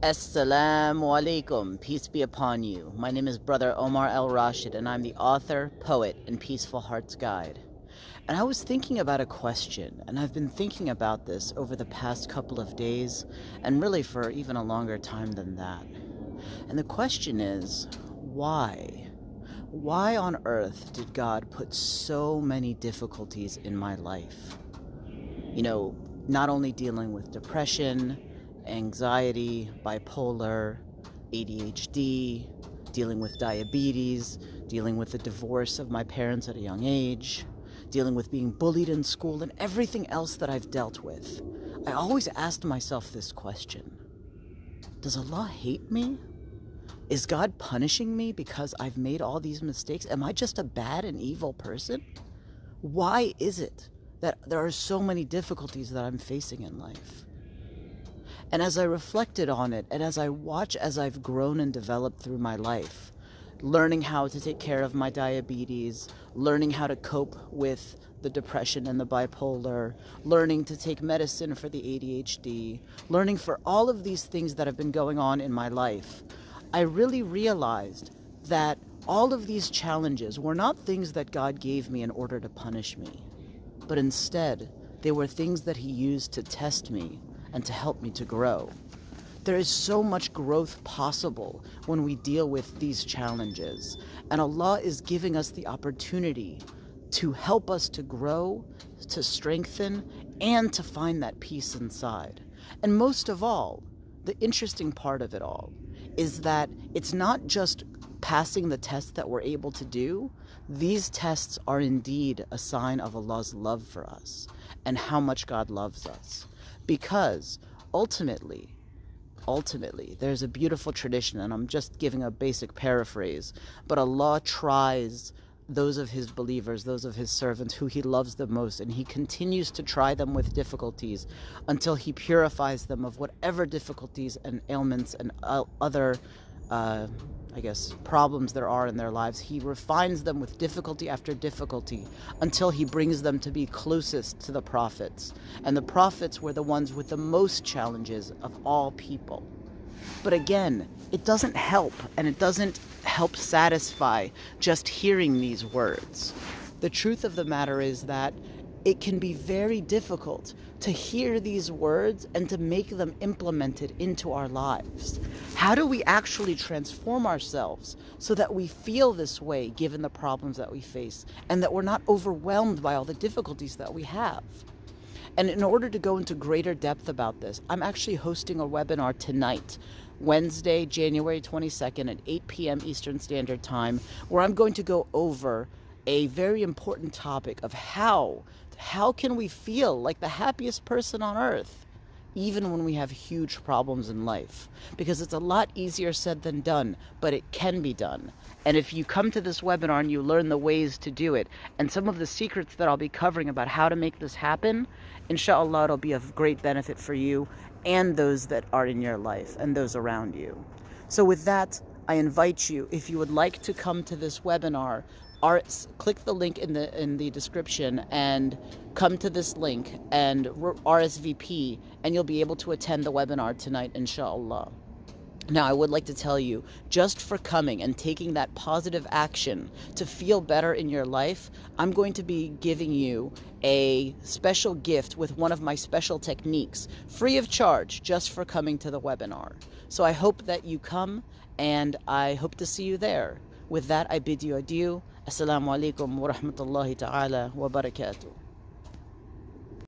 Assalamu alaikum, peace be upon you. My name is Brother Omar El Rashed, and I'm the author, poet, and Peaceful Heart's Guide. And I was thinking about a question, and I've been thinking about this over the past couple of days, and really for even a longer time than that. And the question is, why? Why on earth did God put so many difficulties in my life? Not only dealing with depression, anxiety, bipolar, ADHD, dealing with diabetes, dealing with the divorce of my parents at a young age, dealing with being bullied in school, and everything else that I've dealt with. I always asked myself this question: does Allah hate me? Is God punishing me because I've made all these mistakes? Am I just a bad and evil person? Why is it that there are so many difficulties that I'm facing in life? And as I reflected on it, and as I watch as I've grown and developed through my life, learning how to take care of my diabetes, learning how to cope with the depression and the bipolar, learning to take medicine for the ADHD, learning for all of these things that have been going on in my life, I really realized that all of these challenges were not things that God gave me in order to punish me, but instead, they were things that He used to test me and to help me to grow. There is so much growth possible when we deal with these challenges, and Allah is giving us the opportunity to help us to grow, to strengthen, and to find that peace inside. And most of all, the interesting part of it all is that it's not just passing the tests that we're able to do. These tests are indeed a sign of Allah's love for us and how much God loves us. Because ultimately, there's a beautiful tradition, and I'm just giving a basic paraphrase, but Allah tries those of His believers, those of His servants who He loves the most, and He continues to try them with difficulties until He purifies them of whatever difficulties and ailments and other problems there are in their lives. He refines them with difficulty after difficulty until He brings them to be closest to the prophets. And the prophets were the ones with the most challenges of all people. But again, it doesn't help, and it doesn't help satisfy just hearing these words. The truth of the matter is that it can be very difficult to hear these words and to make them implemented into our lives. How do we actually transform ourselves so that we feel this way given the problems that we face, and that we're not overwhelmed by all the difficulties that we have? And in order to go into greater depth about this, I'm actually hosting a webinar tonight, Wednesday, January 22nd at 8 p.m. Eastern Standard Time, where I'm going to go over a very important topic of how can we feel like the happiest person on earth, even when we have huge problems in life. Because it's a lot easier said than done, but it can be done. And if you come to this webinar and you learn the ways to do it, and some of the secrets that I'll be covering about how to make this happen, inshallah, it'll be of great benefit for you and those that are in your life and those around you. So with that, I invite you, if you would like to come to this webinar, click the link in the description and come to this link and RSVP, and you'll be able to attend the webinar tonight, inshallah. Now, I would like to tell you, just for coming and taking that positive action to feel better in your life, I'm going to be giving you a special gift with one of my special techniques, free of charge, just for coming to the webinar. So I hope that you come, and I hope to see you there. With that, I bid you adieu. Assalamu alaikum wa rahmatullahi ta'ala wa barakatuh.